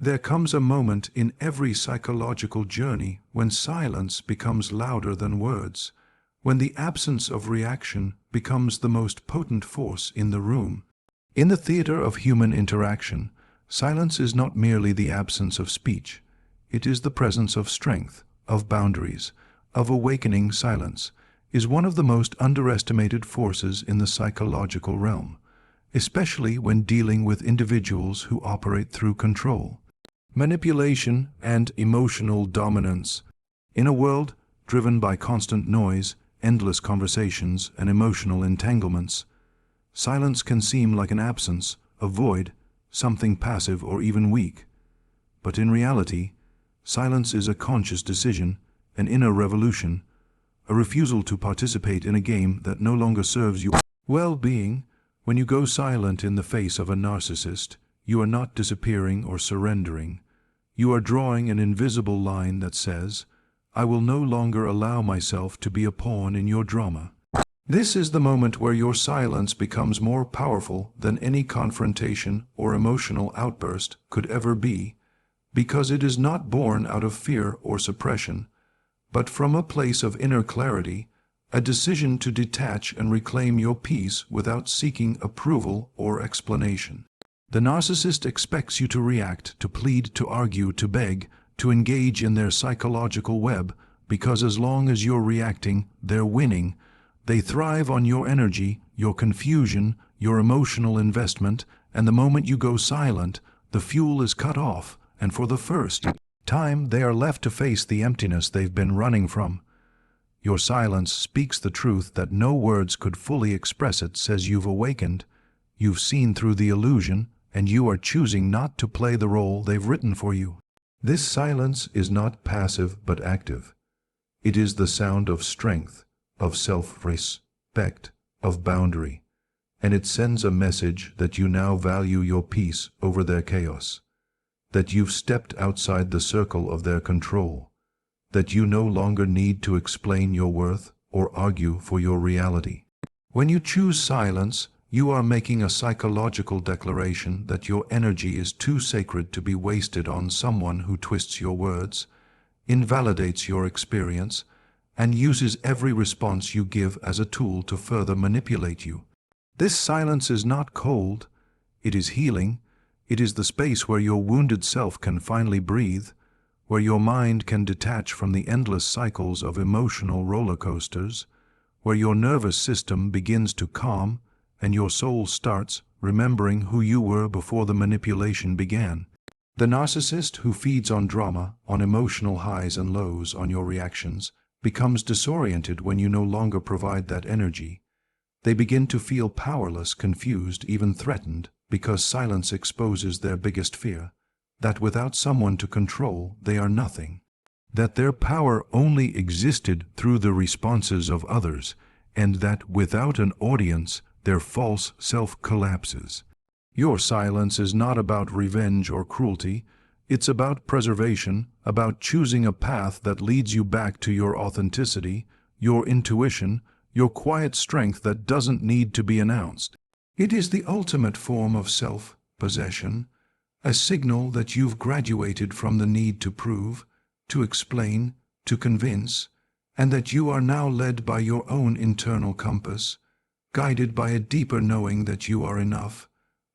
There comes a moment in every psychological journey when silence becomes louder than words, when the absence of reaction becomes the most potent force in the room. In the theater of human interaction, silence is not merely the absence of speech. It is the presence of strength, of boundaries, of awakening. Silence is one of the most underestimated forces in the psychological realm, especially when dealing with individuals who operate through control, manipulation, and emotional dominance. In a world driven by constant noise, endless conversations, and emotional entanglements, silence can seem like an absence, a void, something passive or even weak. But in reality, silence is a conscious decision, an inner revolution, a refusal to participate in a game that no longer serves your well-being. When you go silent in the face of a narcissist, you are not disappearing or surrendering. You are drawing an invisible line that says, "I will no longer allow myself to be a pawn in your drama." This is the moment where your silence becomes more powerful than any confrontation or emotional outburst could ever be, because it is not born out of fear or suppression, but from a place of inner clarity, a decision to detach and reclaim your peace without seeking approval or explanation. The narcissist expects you to react, to plead, to argue, to beg, to engage in their psychological web, because as long as you're reacting, they're winning. They thrive on your energy, your confusion, your emotional investment, and the moment you go silent, the fuel is cut off, and for the first time they are left to face the emptiness they've been running from. Your silence speaks the truth that no words could fully express. It says you've awakened, you've seen through the illusion, and you are choosing not to play the role they've written for you. This silence is not passive but active. It is the sound of strength, of self-respect, of boundary, and it sends a message that you now value your peace over their chaos, that you've stepped outside the circle of their control, that you no longer need to explain your worth or argue for your reality. When you choose silence, you are making a psychological declaration that your energy is too sacred to be wasted on someone who twists your words, invalidates your experience, and uses every response you give as a tool to further manipulate you. This silence is not cold, it is healing. It is the space where your wounded self can finally breathe, where your mind can detach from the endless cycles of emotional roller coasters, where your nervous system begins to calm and your soul starts remembering who you were before the manipulation began. The narcissist who feeds on drama, on emotional highs and lows, on your reactions, becomes disoriented when you no longer provide that energy. They begin to feel powerless, confused, even threatened, because silence exposes their biggest fear, that without someone to control, they are nothing, that their power only existed through the responses of others, and that without an audience, their false self collapses. Your silence is not about revenge or cruelty. It's about preservation, about choosing a path that leads you back to your authenticity, your intuition, your quiet strength that doesn't need to be announced. It is the ultimate form of self-possession, a signal that you've graduated from the need to prove, to explain, to convince, and that you are now led by your own internal compass, guided by a deeper knowing that you are enough,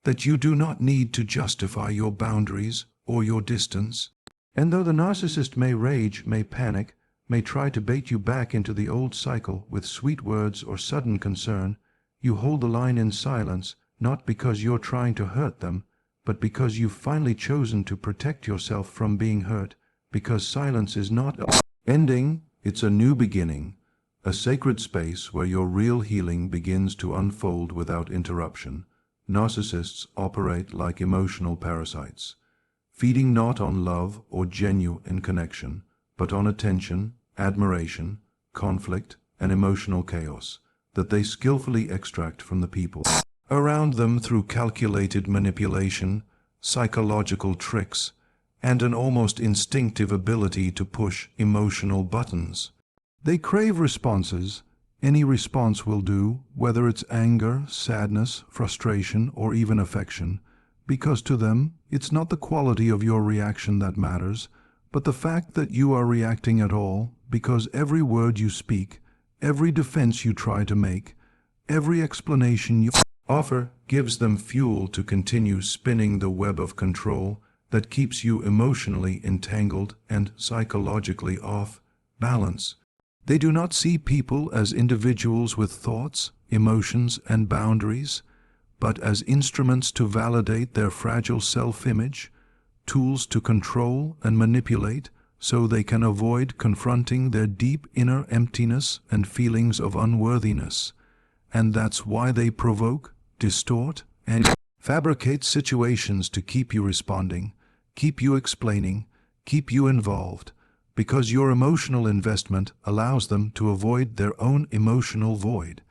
that you do not need to justify your boundaries or your distance. And though the narcissist may rage, may panic, may try to bait you back into the old cycle with sweet words or sudden concern, you hold the line in silence, not because you're trying to hurt them, but because you've finally chosen to protect yourself from being hurt, because silence is not an ending, it's a new beginning, a sacred space where your real healing begins to unfold without interruption. Narcissists operate like emotional parasites, feeding not on love or genuine connection, but on attention, admiration, conflict, and emotional chaos that they skillfully extract from the people around them through calculated manipulation, psychological tricks, and an almost instinctive ability to push emotional buttons. They crave responses. Any response will do, whether it's anger, sadness, frustration, or even affection, because to them, it's not the quality of your reaction that matters, but the fact that you are reacting at all, because every word you speak, every defense you try to make, every explanation you offer gives them fuel to continue spinning the web of control that keeps you emotionally entangled and psychologically off balance. They do not see people as individuals with thoughts, emotions, and boundaries, but as instruments to validate their fragile self-image, tools to control and manipulate so they can avoid confronting their deep inner emptiness and feelings of unworthiness. And that's why they provoke, distort, and fabricate situations to keep you responding, keep you explaining, keep you involved, because your emotional investment allows them to avoid their own emotional void.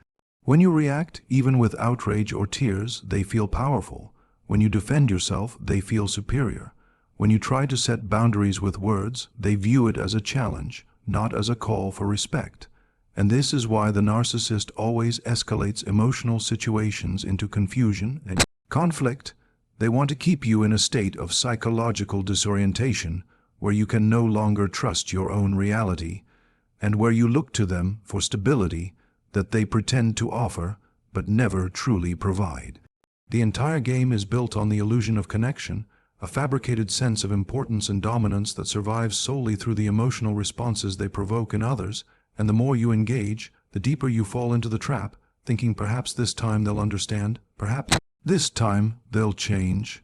When you react, even with outrage or tears, they feel powerful. When you defend yourself, they feel superior. When you try to set boundaries with words, they view it as a challenge, not as a call for respect. And this is why the narcissist always escalates emotional situations into confusion and conflict. They want to keep you in a state of psychological disorientation, where you can no longer trust your own reality, and where you look to them for stability that they pretend to offer, but never truly provide. The entire game is built on the illusion of connection, a fabricated sense of importance and dominance that survives solely through the emotional responses they provoke in others, and the more you engage, the deeper you fall into the trap, thinking perhaps this time they'll understand, perhaps this time they'll change,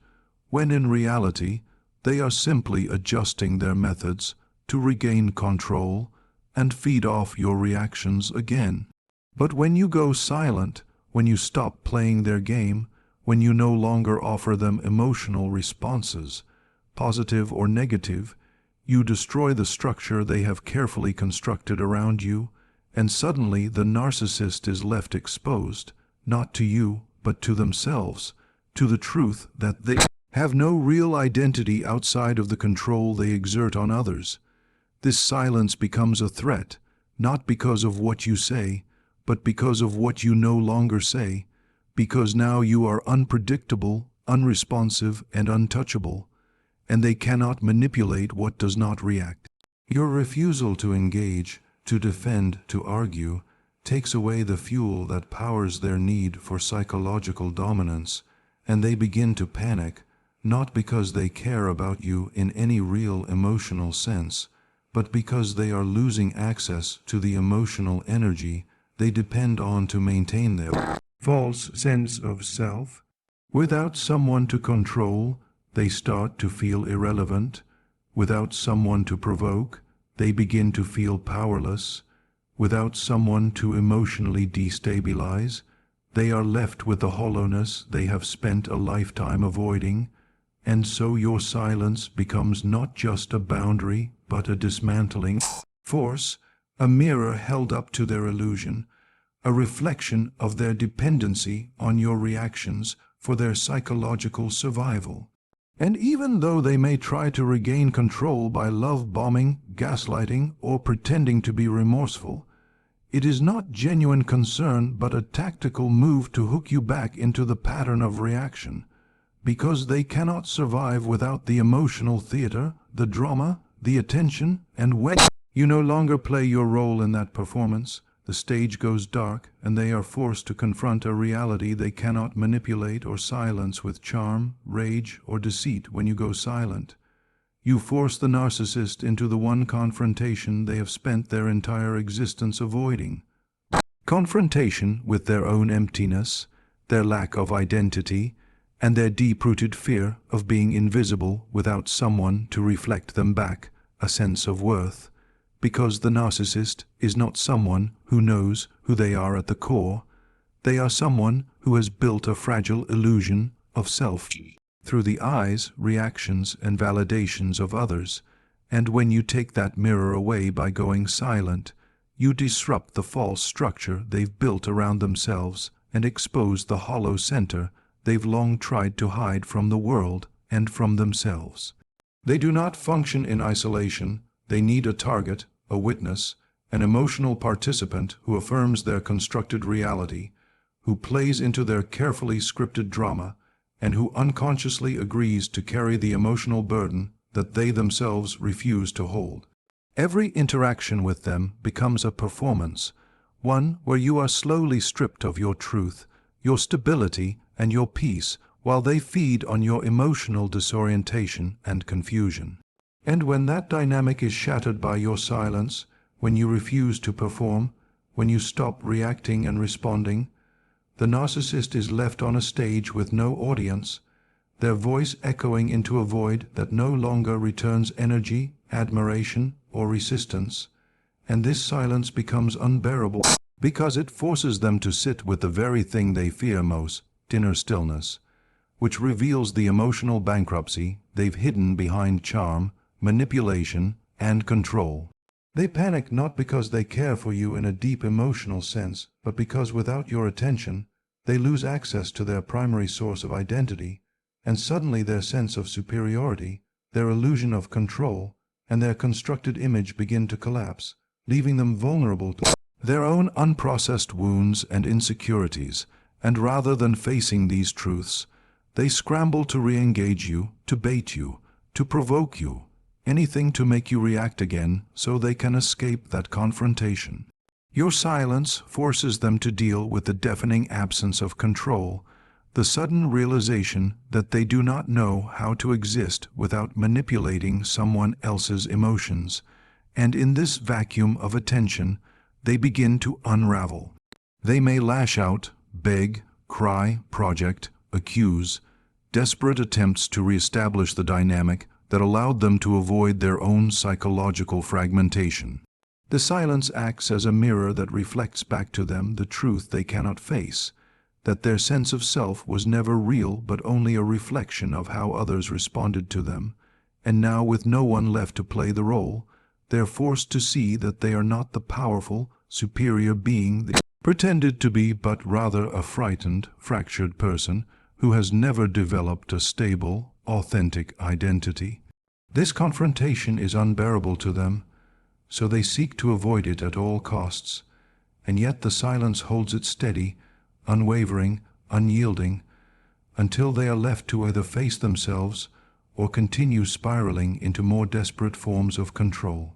when in reality, they are simply adjusting their methods to regain control and feed off your reactions again. But when you go silent, when you stop playing their game, when you no longer offer them emotional responses, positive or negative, you destroy the structure they have carefully constructed around you, and suddenly the narcissist is left exposed, not to you, but to themselves, to the truth that they have no real identity outside of the control they exert on others. This silence becomes a threat, not because of what you say, but because of what you no longer say, because now you are unpredictable, unresponsive, and untouchable, and they cannot manipulate what does not react. Your refusal to engage, to defend, to argue, takes away the fuel that powers their need for psychological dominance, and they begin to panic, not because they care about you in any real emotional sense, but because they are losing access to the emotional energy they depend on to maintain their false sense of self. Without someone to control, they start to feel irrelevant. Without someone to provoke, they begin to feel powerless. Without someone to emotionally destabilize, they are left with the hollowness they have spent a lifetime avoiding. And so your silence becomes not just a boundary, but a dismantling force, a mirror held up to their illusion, a reflection of their dependency on your reactions for their psychological survival. And even though they may try to regain control by love-bombing, gaslighting, or pretending to be remorseful, it is not genuine concern but a tactical move to hook you back into the pattern of reaction, because they cannot survive without the emotional theater, the drama, the attention, and when you no longer play your role in that performance, the stage goes dark and they are forced to confront a reality they cannot manipulate or silence with charm, rage, or deceit. When you go silent, you force the narcissist into the one confrontation they have spent their entire existence avoiding. Confrontation with their own emptiness, their lack of identity, and their deep-rooted fear of being invisible without someone to reflect them back a sense of worth, because the narcissist is not someone who knows who they are at the core. They are someone who has built a fragile illusion of self through the eyes, reactions, and validations of others, and when you take that mirror away by going silent, you disrupt the false structure they've built around themselves and expose the hollow center they've long tried to hide from the world and from themselves. They do not function in isolation. They need a target, a witness, an emotional participant who affirms their constructed reality, who plays into their carefully scripted drama, and who unconsciously agrees to carry the emotional burden that they themselves refuse to hold. Every interaction with them becomes a performance, one where you are slowly stripped of your truth, your stability, and your peace, while they feed on your emotional disorientation and confusion. And when that dynamic is shattered by your silence, when you refuse to perform, when you stop reacting and responding, the narcissist is left on a stage with no audience, their voice echoing into a void that no longer returns energy, admiration, or resistance, and this silence becomes unbearable because it forces them to sit with the very thing they fear most, inner stillness, which reveals the emotional bankruptcy they've hidden behind charm, manipulation, and control. They panic not because they care for you in a deep emotional sense, but because without your attention, they lose access to their primary source of identity, and suddenly their sense of superiority, their illusion of control, and their constructed image begin to collapse, leaving them vulnerable to their own unprocessed wounds and insecurities, and rather than facing these truths, they scramble to re-engage you, to bait you, to provoke you, anything to make you react again so they can escape that confrontation. Your silence forces them to deal with the deafening absence of control, the sudden realization that they do not know how to exist without manipulating someone else's emotions, and in this vacuum of attention, they begin to unravel. They may lash out, beg, cry, project, accuse, desperate attempts to reestablish the dynamic that allowed them to avoid their own psychological fragmentation. The silence acts as a mirror that reflects back to them the truth they cannot face, that their sense of self was never real but only a reflection of how others responded to them, and now with no one left to play the role, they are forced to see that they are not the powerful, superior being they pretended to be, but rather a frightened, fractured person who has never developed a stable, authentic identity. This confrontation is unbearable to them, so they seek to avoid it at all costs, and yet the silence holds it steady, unwavering, unyielding, until they are left to either face themselves or continue spiraling into more desperate forms of control.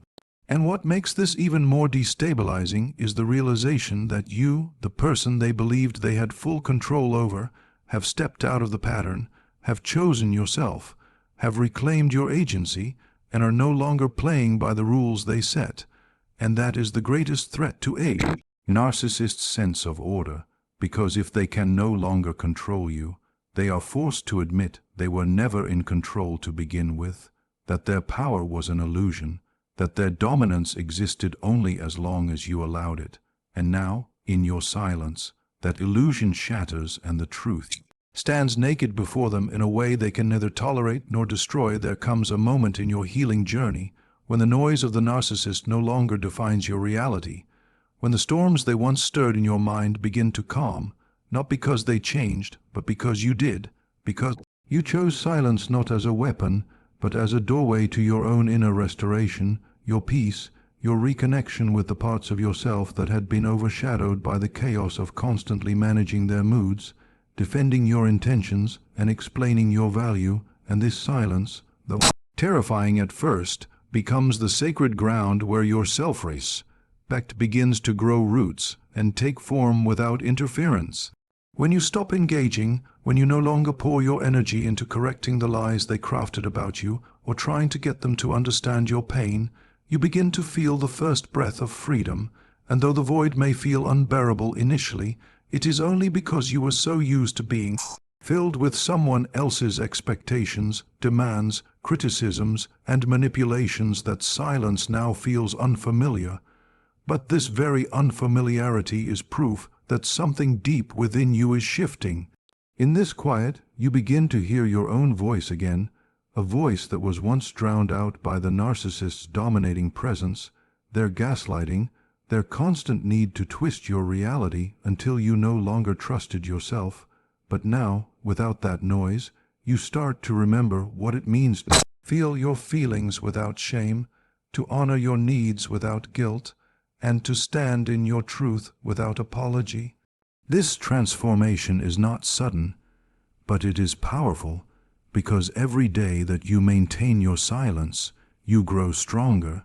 And what makes this even more destabilizing is the realization that you, the person they believed they had full control over, have stepped out of the pattern, have chosen yourself, have reclaimed your agency, and are no longer playing by the rules they set. And that is the greatest threat to a narcissist's sense of order, because if they can no longer control you, they are forced to admit they were never in control to begin with, that their power was an illusion, that their dominance existed only as long as you allowed it, and now, in your silence, that illusion shatters and the truth stands naked before them in a way they can neither tolerate nor destroy. There comes a moment in your healing journey when the noise of the narcissist no longer defines your reality, when the storms they once stirred in your mind begin to calm, not because they changed, but because you did, because you chose silence not as a weapon, but as a doorway to your own inner restoration, your peace, your reconnection with the parts of yourself that had been overshadowed by the chaos of constantly managing their moods, defending your intentions and explaining your value. And this silence, though terrifying at first, becomes the sacred ground where your self-respect begins to grow roots and take form without interference. When you stop engaging, when you no longer pour your energy into correcting the lies they crafted about you or trying to get them to understand your pain, you begin to feel the first breath of freedom, and though the void may feel unbearable initially, it is only because you were so used to being filled with someone else's expectations, demands, criticisms, and manipulations that silence now feels unfamiliar. But this very unfamiliarity is proof that something deep within you is shifting. In this quiet, you begin to hear your own voice again, a voice that was once drowned out by the narcissist's dominating presence, their gaslighting, their constant need to twist your reality until you no longer trusted yourself. But now, without that noise, you start to remember what it means to feel your feelings without shame, to honor your needs without guilt, and to stand in your truth without apology. This transformation is not sudden, But it is powerful because every day that you maintain your silence, you grow stronger.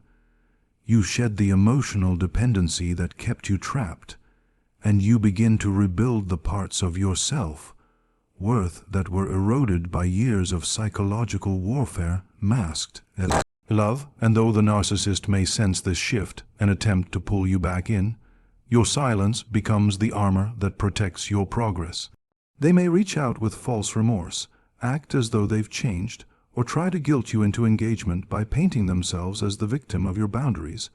You shed the emotional dependency that kept you trapped, and you begin to rebuild the parts of yourself, worth that were eroded by years of psychological warfare masked as love. And though the narcissist may sense this shift and attempt to pull you back in, your silence becomes the armor that protects your progress. They may reach out with false remorse, act as though they've changed, or try to guilt you into engagement by painting themselves as the victim of your boundaries.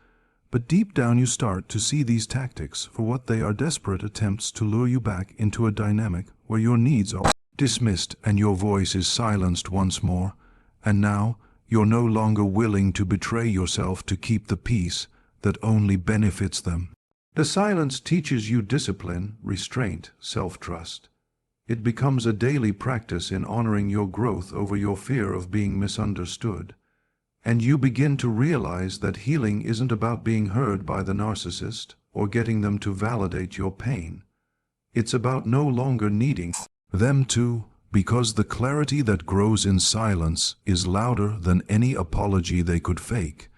But deep down you start to see these tactics for what they are: desperate attempts to lure you back into a dynamic where your needs are dismissed and your voice is silenced once more. And now, you're no longer willing to betray yourself to keep the peace that only benefits them. The silence teaches you discipline, restraint, self-trust. It becomes a daily practice in honoring your growth over your fear of being misunderstood. And you begin to realize that healing isn't about being heard by the narcissist or getting them to validate your pain. It's about no longer needing them to, because the clarity that grows in silence is louder than any apology they could fake,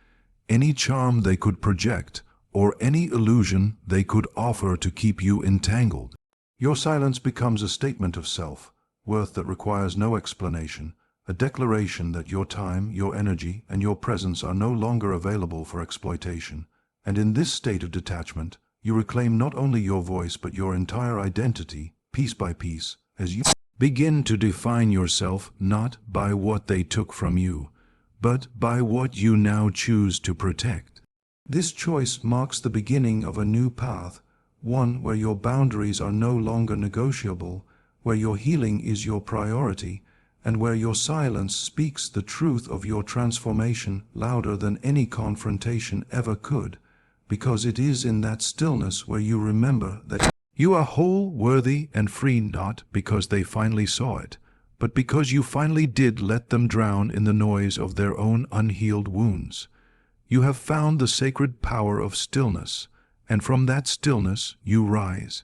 any charm they could project, or any illusion they could offer to keep you entangled. Your silence becomes a statement of self, worth that requires no explanation, a declaration that your time, your energy, and your presence are no longer available for exploitation. And in this state of detachment, you reclaim not only your voice but your entire identity, piece by piece, as you begin to define yourself not by what they took from you, but by what you now choose to protect. This choice marks the beginning of a new path, one where your boundaries are no longer negotiable, where your healing is your priority, and where your silence speaks the truth of your transformation louder than any confrontation ever could, because it is in that stillness where you remember that you are whole, worthy, and free, not because they finally saw it, but because you finally did let them drown in the noise of their own unhealed wounds. You have found the sacred power of stillness, and from that stillness you rise.